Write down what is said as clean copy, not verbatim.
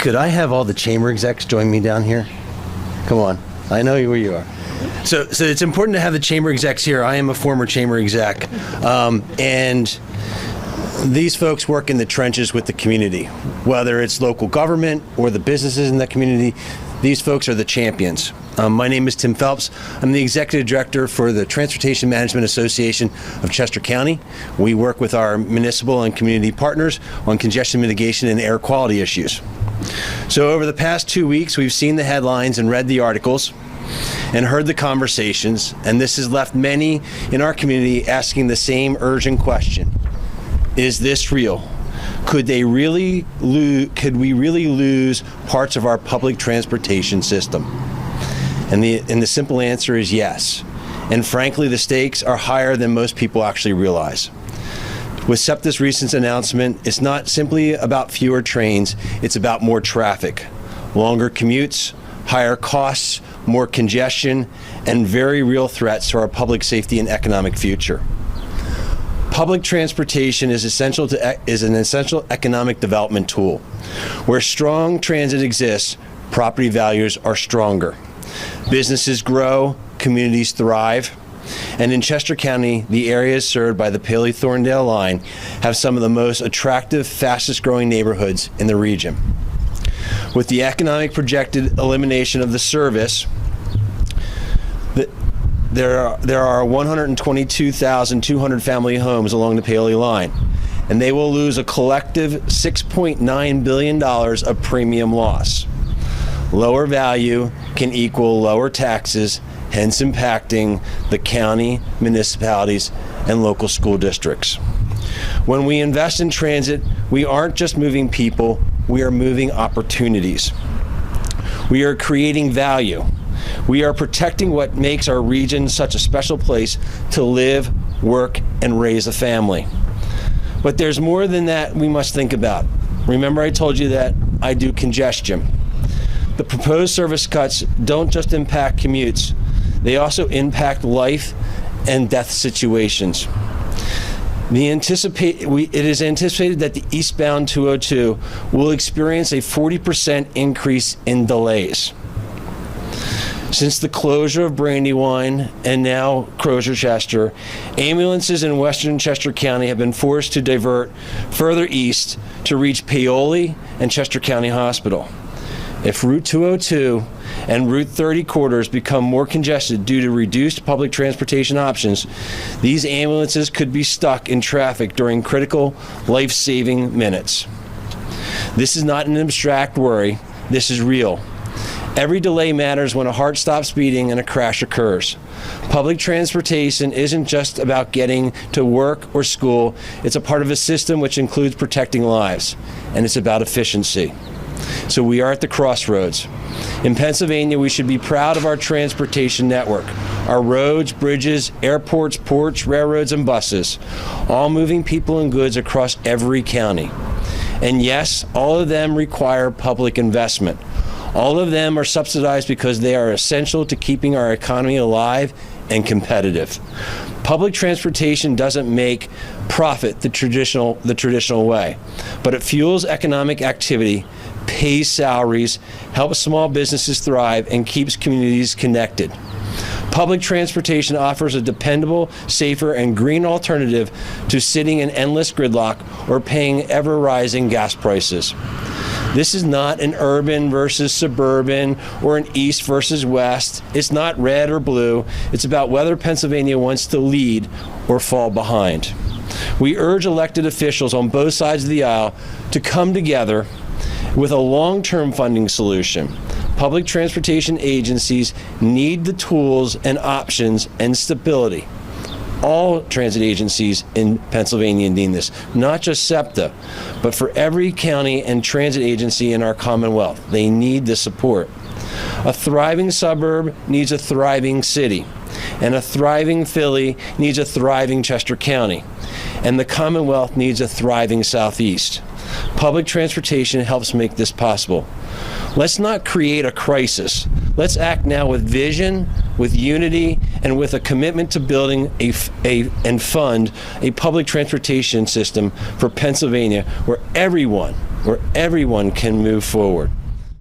Could I have all the chamber execs join me down here? Come on. I know where you are. So it's important to have the chamber execs here. I am a former chamber exec. And these folks work in the trenches with the community, whether it's local government or the businesses in that community. These folks are the champions. My name is Tim Phelps. I'm the Executive Director for the Transportation Management Association of Chester County. We work with our municipal and community partners on congestion mitigation and air quality issues. So over the past 2 weeks, we've seen the headlines and read the articles and heard the conversations, and this has left many in our community asking the same urgent question. Is this real? Could we really lose parts of our public transportation system? And the simple answer is yes. And frankly, the stakes are higher than most people actually realize. With SEPTA's recent announcement, it's not simply about fewer trains, it's about more traffic, longer commutes, higher costs, more congestion, and very real threats to our public safety and economic future. Public transportation is an essential economic development tool. Where strong transit exists, property values are stronger. Businesses grow, communities thrive, and in Chester County, the areas served by the Paoli-Thorndale line have some of the most attractive, fastest growing neighborhoods in the region. With the economic projected elimination of the service, there are 122,200 family homes along the Paoli line, and they will lose a collective $6.9 billion of premium loss. Lower value can equal lower taxes, hence impacting the county, municipalities, and local school districts. When we invest in transit, we aren't just moving people, we are moving opportunities. We are creating value. We are protecting what makes our region such a special place to live, work, and raise a family. But there's more than that we must think about. Remember I told you that I do congestion. The proposed service cuts don't just impact commutes, they also impact life and death situations. It is anticipated that the eastbound 202 will experience a 40% increase in delays. Since the closure of Brandywine and now Crozer-Chester, ambulances in western Chester County have been forced to divert further east to reach Paoli and Chester County Hospital. If Route 202 and Route 30 corridors become more congested due to reduced public transportation options, these ambulances could be stuck in traffic during critical, life-saving minutes. This is not an abstract worry, this is real. Every delay matters when a heart stops beating and a crash occurs. Public transportation isn't just about getting to work or school, it's a part of a system which includes protecting lives, and it's about efficiency. So we are at the crossroads. In Pennsylvania, we should be proud of our transportation network, our roads, bridges, airports, ports, railroads, and buses, all moving people and goods across every county. And yes, all of them require public investment. All of them are subsidized because they are essential to keeping our economy alive and competitive. Public transportation doesn't make profit the traditional way, but it fuels economic activity, pays salaries, helps small businesses thrive, and keeps communities connected. Public transportation offers a dependable, safer, and green alternative to sitting in endless gridlock or paying ever-rising gas prices. This is not an urban versus suburban or an east versus west. It's not red or blue. It's about whether Pennsylvania wants to lead or fall behind. We urge elected officials on both sides of the aisle to come together with a long-term funding solution. Public transportation agencies need the tools and options and stability. All transit agencies in Pennsylvania need this, not just SEPTA, but for every county and transit agency in our Commonwealth. They need the support. A thriving suburb needs a thriving city, and a thriving Philly needs a thriving Chester County, and the Commonwealth needs a thriving Southeast. Public transportation helps make this possible. Let's not create a crisis. Let's act now with vision, with unity, and with a commitment to building and fund a public transportation system for Pennsylvania where everyone where everyone can move forward.